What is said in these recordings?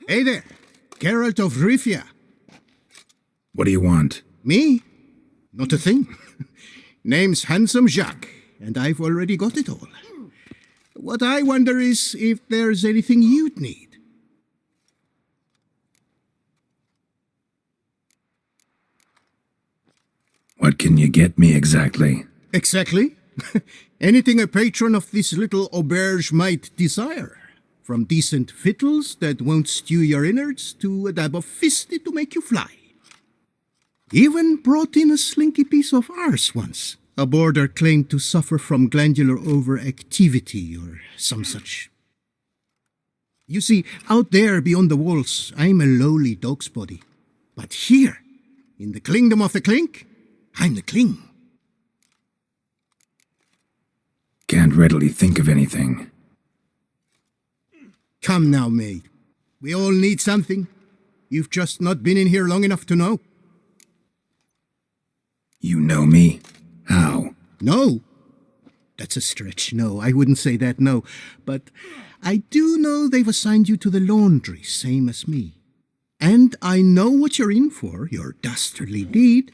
Hey there, Geralt of Rivia. What do you want? Me? Not a thing. Name's Handsome Jacques, and I've already got it all. What I wonder is if there's anything you'd need. What can you get me exactly? Exactly. Anything a patron of this little auberge might desire. From decent victuals that won't stew your innards to a dab of fisty to make you fly. Even brought in a slinky piece of arse once. A boarder claimed to suffer from glandular overactivity or some such. You see, out there beyond the walls, I'm a lowly dog's body. But here, in the kingdom of the clink, I'm the cling. Can't readily think of anything. Come now, maid. We all need something. You've just not been in here long enough to know. You know me? How? No. That's a stretch. No, I wouldn't say that, no. But I do know they've assigned you to the laundry, same as me. And I know what you're in for, your dastardly deed.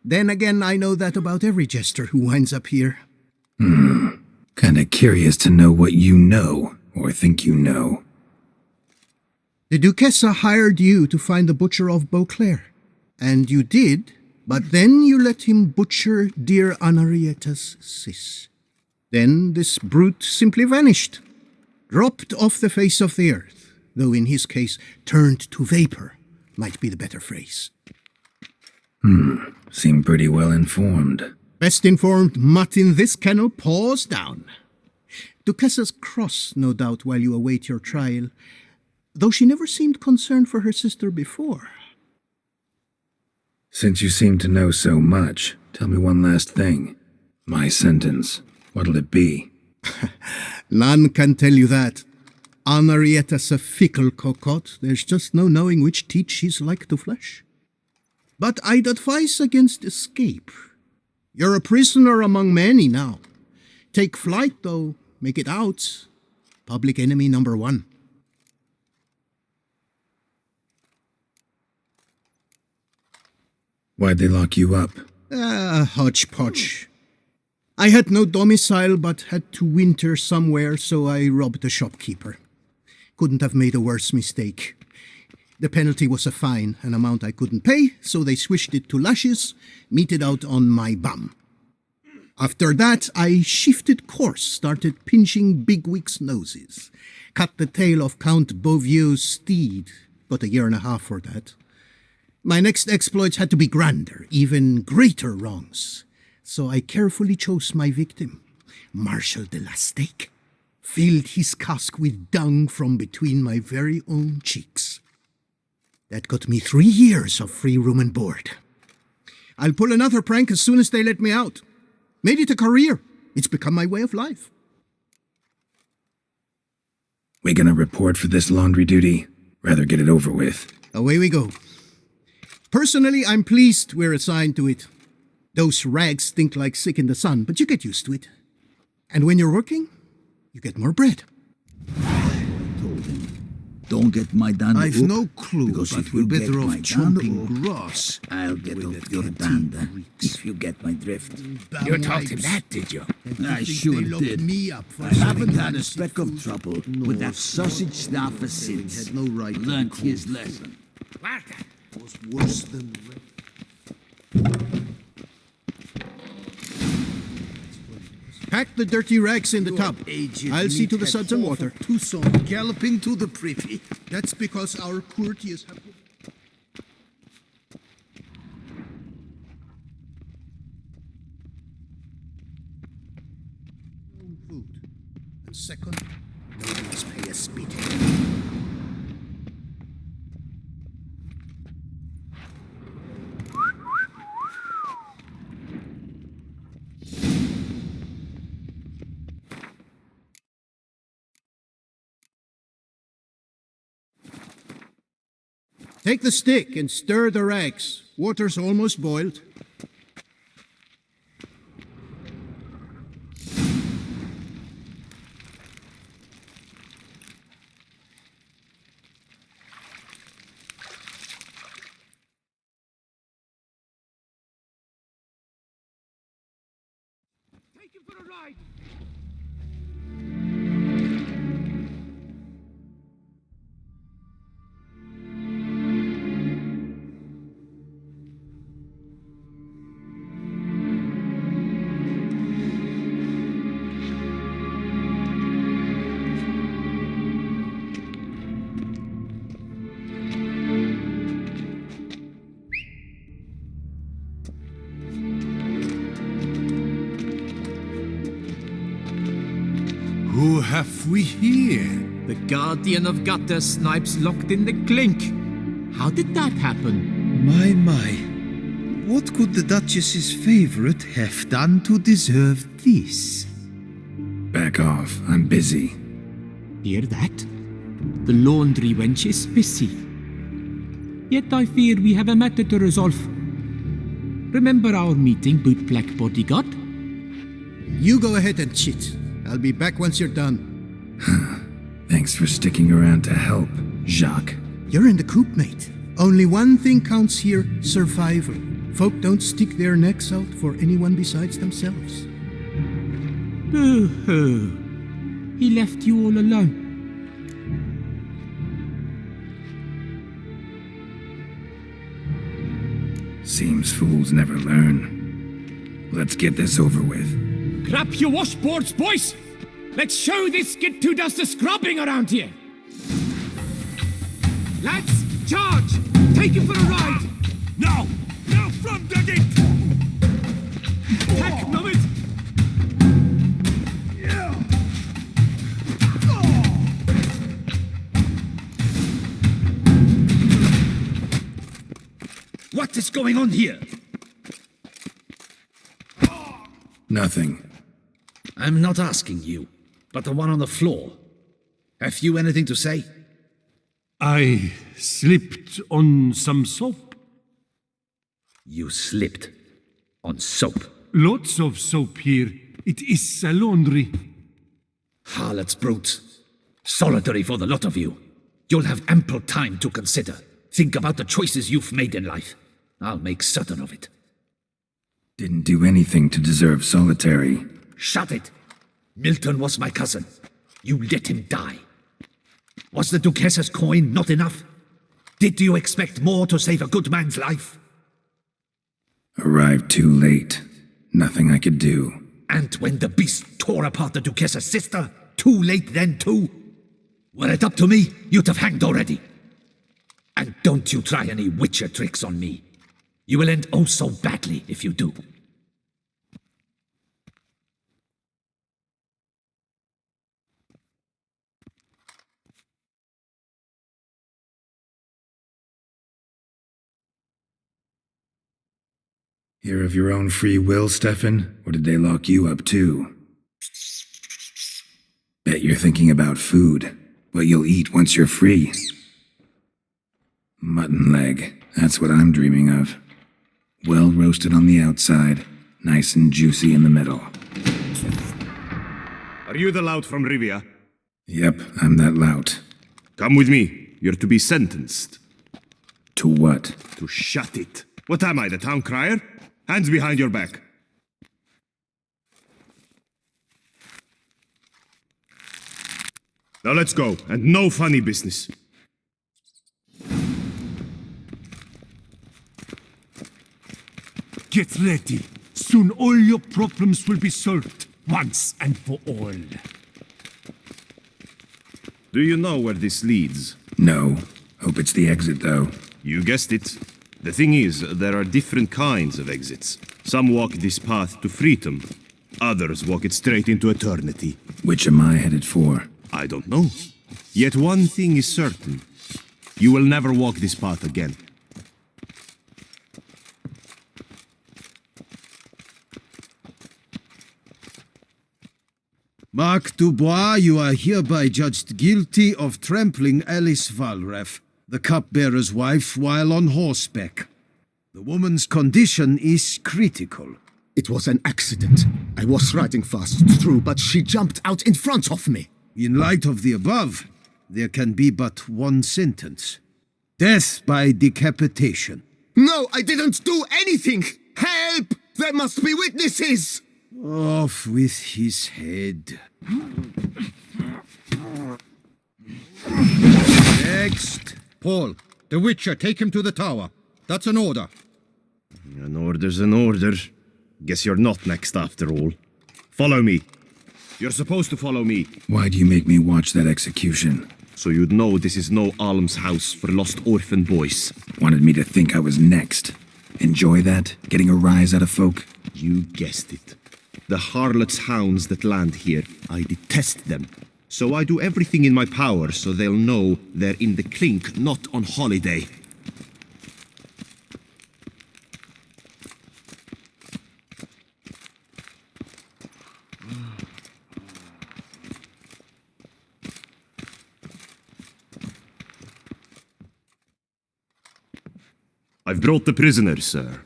Then again, I know that about every jester who winds up here. Kinda curious to know what you know, or think you know. The Duchessa hired you to find the butcher of Beauclair. And you did, but then you let him butcher dear Anarietta's sis. Then this brute simply vanished, dropped off the face of the earth, though in his case, turned to vapor, might be the better phrase. Seem pretty well informed. Best informed mutt in this kennel paws down. Duchessa's cross, no doubt, while you await your trial, though she never seemed concerned for her sister before. Since you seem to know so much, tell me one last thing. My sentence, what'll it be? None can tell you that. Anarietta's a fickle cocotte. There's just no knowing which teat she's like to flesh. But I'd advise against escape. You're a prisoner among many now. Take flight, though. Make it out. Public enemy number one. Why'd they lock you up? Hodgepodge. I had no domicile but had to winter somewhere, so I robbed a shopkeeper. Couldn't have made a worse mistake. The penalty was a fine, an amount I couldn't pay, so they switched it to lashes, meted out on my bum. After that, I shifted course, started pinching bigwigs' noses. Cut the tail of Count Beauvieux's steed. Got a year and a half for that. My next exploits had to be grander, even greater wrongs. So I carefully chose my victim, Marshal de la Stake. Filled his cask with dung from between my very own cheeks. That got me 3 years of free room and board. I'll pull another prank as soon as they let me out. Made it a career. It's become my way of life. We gonna report for this laundry duty? Rather get it over with. Away we go. Personally, I'm pleased we're assigned to it. Those rags stink like sick in the sun, but you get used to it. And when you're working, you get more bread. Don't get my dander. I've no clue, because but if we're you better get off my chomping dander, grass. I'll get with off the your dirty dander, reeks. if you get my drift. You taught him that, did you? I sure did. Me up for I haven't had a speck of trouble with that sausage snapper since. had no right to be Learned called his lesson. was worse than Pack the dirty rags in the tub. aged I'll see to the meathead suds and fall water. for Tucson galloping to the privy. That's because our courtiers have... food. And second, nobody's pay a speeding. Take the stick and stir the rags. Water's almost boiled. Who have we here? The Guardian of Gutter Snipes locked in the clink. How did that happen? My. What could the Duchess's favorite have done to deserve this? Back off. I'm busy. Hear that? The laundry wench is busy. Yet I fear we have a matter to resolve. Remember our meeting, bootblack bodyguard? You go ahead and cheat. I'll be back once you're done. Thanks for sticking around to help, Jacques. You're in the coop, mate. Only one thing counts here, survival. Folk don't stick their necks out for anyone besides themselves. Boo-hoo. He left you all alone. Seems fools never learn. Let's get this over with. Grab your washboards, boys! Let's show this kid who does the scrubbing around here! Lads, charge! Take him for a ride! Now! Now from the gate! Attack, moment! What is going on here? Nothing. I'm not asking you, but the one on the floor. Have you anything to say? I slipped on some soap. You slipped on soap. Lots of soap here. It is a laundry. Harlots, brutes. Solitary for the lot of you. You'll have ample time to consider. Think about the choices you've made in life. I'll make certain of it. Didn't do anything to deserve solitary. Shut it! Milton was my cousin. You let him die. Was the Duchess's coin not enough? Did you expect more to save a good man's life? Arrived too late. Nothing I could do. And when the beast tore apart the Duchess's sister, too late then too? Were it up to me, you'd have hanged already. And don't you try any witcher tricks on me. You will end oh so badly if you do. Here of your own free will, Stefan? Or did they lock you up too? Bet you're thinking about food. What you'll eat once you're free. Mutton leg. That's what I'm dreaming of. Well roasted on the outside, nice and juicy in the middle. Are you the lout from Rivia? Yep, I'm that lout. Come with me. You're to be sentenced. To what? To shut it. What am I, the town crier? Hands behind your back. Now let's go, and no funny business. Get ready. Soon all your problems will be solved, once and for all. Do you know where this leads? No. Hope it's the exit, though. You guessed it. The thing is, there are different kinds of exits. Some walk this path to freedom. Others walk it straight into eternity. Which am I headed for? I don't know. Yet one thing is certain. You will never walk this path again. Mark Dubois, you are hereby judged guilty of trampling Alice Valref, the cupbearer's wife, while on horseback. The woman's condition is critical. It was an accident. I was riding fast through, but she jumped out in front of me. In light of the above, there can be but one sentence. Death by decapitation. No, I didn't do anything! Help! There must be witnesses! Off with his head. Next. Paul, the Witcher, take him to the tower. That's an order. An order's an order. Guess you're not next after all. Follow me. You're supposed to follow me. Why do you make me watch that execution? So you'd know this is no almshouse for lost orphan boys. Wanted me to think I was next. Enjoy that? Getting a rise out of folk? You guessed it. The harlots' hounds that land here, I detest them. So I do everything in my power so they'll know they're in the clink, not on holiday. I've brought the prisoner, sir.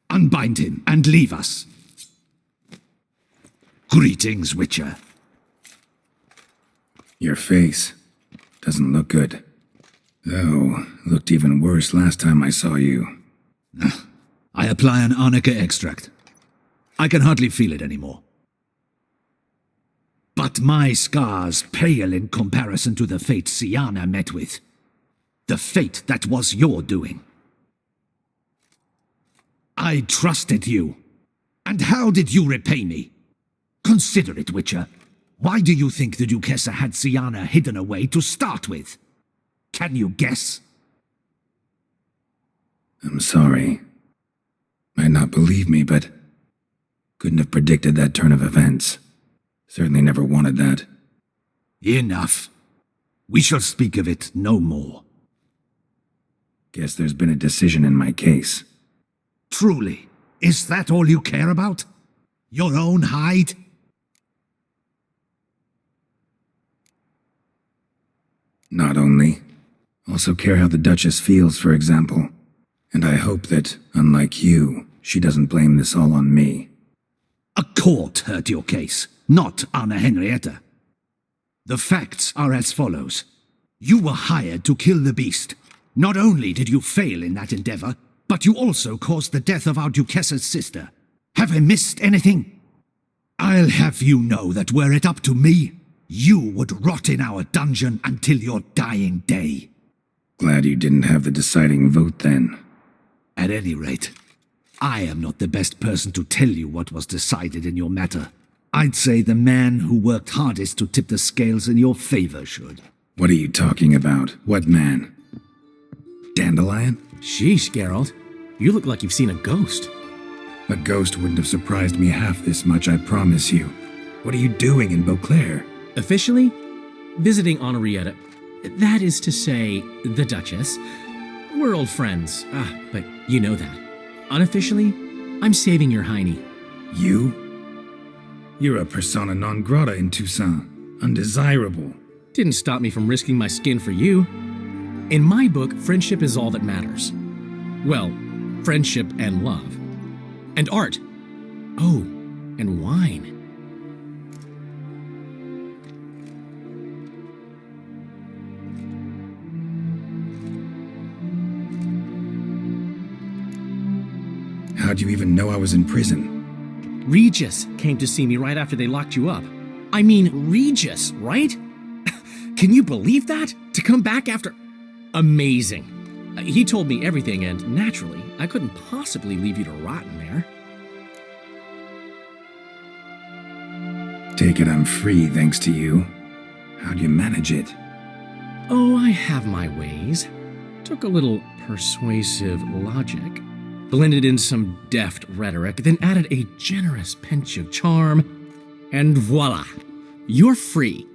Unbind him and leave us. Greetings, Witcher. Your face doesn't look good. Though, looked even worse last time I saw you. I apply an arnica extract. I can hardly feel it anymore. But my scars pale in comparison to the fate Siana met with. The fate that was your doing. I trusted you. And how did you repay me? Consider it, Witcher. Why do you think the Duchessa had Siana hidden away to start with? Can you guess? I'm sorry. Might not believe me, but couldn't have predicted that turn of events. Certainly never wanted that. Enough. We shall speak of it no more. Guess there's been a decision in my case. Truly, is that all you care about? Your own hide? Not only. Also care how the Duchess feels, for example. And I hope that, unlike you, she doesn't blame this all on me. A court heard your case, not Anna Henrietta. The facts are as follows. You were hired to kill the beast. Not only did you fail in that endeavor, but you also caused the death of our Duchessa's sister. Have I missed anything? I'll have you know that were it up to me, you would rot in our dungeon until your dying day. Glad you didn't have the deciding vote then. At any rate, I am not the best person to tell you what was decided in your matter. I'd say the man who worked hardest to tip the scales in your favor should. What are you talking about? What man? Dandelion? Sheesh, Geralt. You look like you've seen a ghost. A ghost wouldn't have surprised me half this much, I promise you. What are you doing in Beauclair? Officially, visiting Henrietta. That is to say, the Duchess. We're old friends, but you know that. Unofficially, I'm saving your hiney. You? You're a persona non grata in Toussaint. Undesirable. Didn't stop me from risking my skin for you. In my book, friendship is all that matters. Well, friendship and love. And art. Oh, and wine. How'd you even know I was in prison? Regis came to see me right after they locked you up. I mean, Regis, right? Can you believe that? To come back after... Amazing. He told me everything, and naturally, I couldn't possibly leave you to rot in there. Take it I'm free thanks to you. How'd you manage it? Oh, I have my ways. Took a little persuasive logic, blended in some deft rhetoric, then added a generous pinch of charm, and voila! You're free.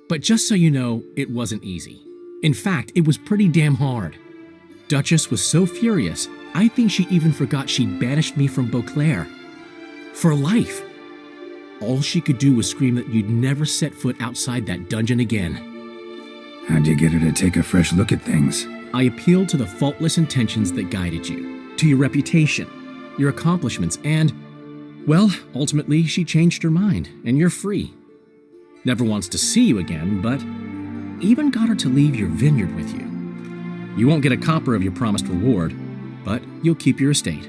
But just so you know, it wasn't easy. In fact, it was pretty damn hard. Duchess was so furious, I think she even forgot she banished me from Beauclair. For life. All she could do was scream that you'd never set foot outside that dungeon again. How'd you get her to take a fresh look at things? I appealed to the faultless intentions that guided you, to your reputation, your accomplishments, and, well, ultimately she changed her mind, and you're free. Never wants to see you again, but even got her to leave your vineyard with you. You won't get a copper of your promised reward, but you'll keep your estate.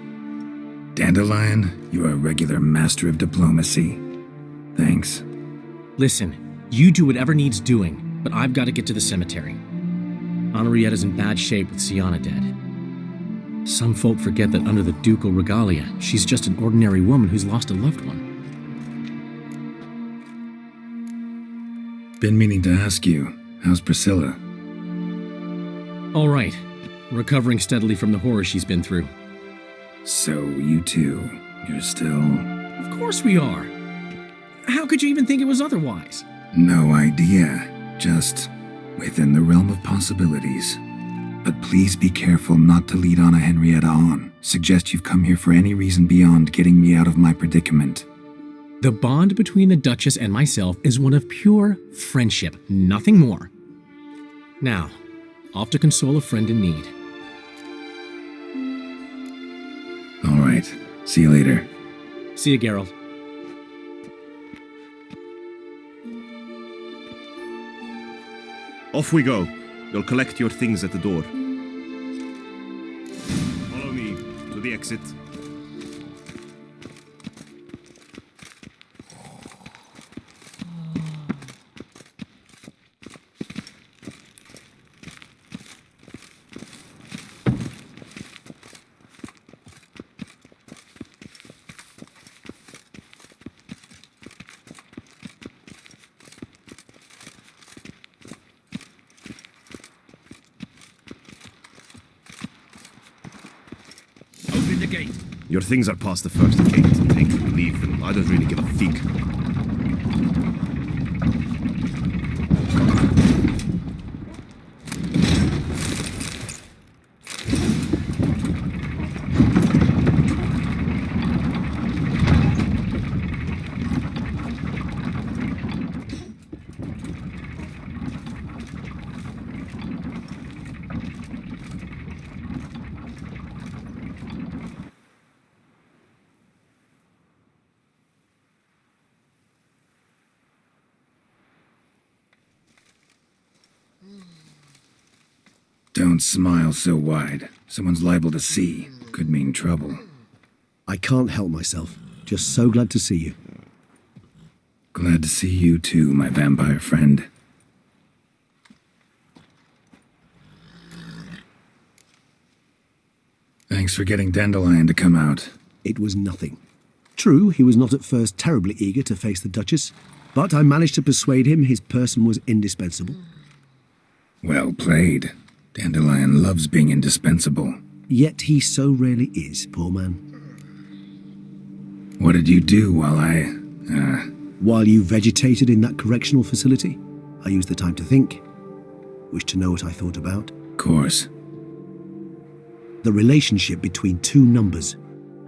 Dandelion, you are a regular master of diplomacy. Thanks. Listen, you do whatever needs doing, but I've got to get to the cemetery. Henrietta's in bad shape with Sienna dead. Some folk forget that under the ducal regalia, she's just an ordinary woman who's lost a loved one. Been meaning to ask you, how's Priscilla? All right, recovering steadily from the horror she's been through. So, you two, you're still... Of course we are. How could you even think it was otherwise? No idea. Just within the realm of possibilities. But please be careful not to lead Anna Henrietta on. Suggest you've come here for any reason beyond getting me out of my predicament. The bond between the Duchess and myself is one of pure friendship, nothing more. Now, off to console a friend in need. All right. See you later. See you, Geralt. Off we go. You'll collect your things at the door. Follow me to the exit. Open the gate. Your things are past the first gate. Take them, leave them. I don't really give a fig. Don't smile so wide. Someone's liable to see. Could mean trouble. I can't help myself. Just so glad to see you. Glad to see you too, my vampire friend. Thanks for getting Dandelion to come out. It was nothing. True, he was not at first terribly eager to face the Duchess, but I managed to persuade him his person was indispensable. Well played. Dandelion loves being indispensable. Yet he so rarely is, poor man. What did you do while While you vegetated in that correctional facility, I used the time to think. Wish to know what I thought about? Course. The relationship between two numbers.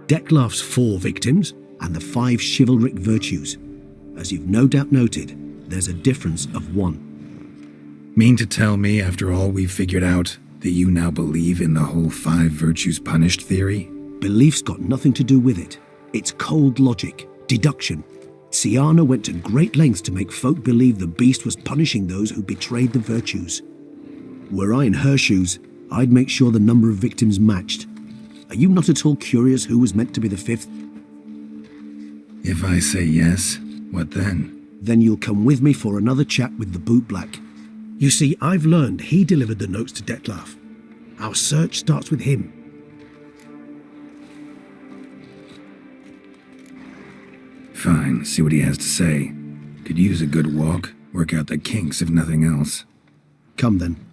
Dettlaff's 4 victims and the 5 chivalric virtues. As you've no doubt noted, there's a difference of 1. Mean to tell me, after all we've figured out, that you now believe in the whole 5 virtues punished theory? Belief's got nothing to do with it. It's cold logic, deduction. Sienna went to great lengths to make folk believe the beast was punishing those who betrayed the virtues. Were I in her shoes, I'd make sure the number of victims matched. Are you not at all curious who was meant to be the 5th? If I say yes, what then? Then you'll come with me for another chat with the bootblack. You see, I've learned he delivered the notes to Dettlaff. Our search starts with him. Fine, see what he has to say. Could use a good walk, work out the kinks if nothing else. Come then.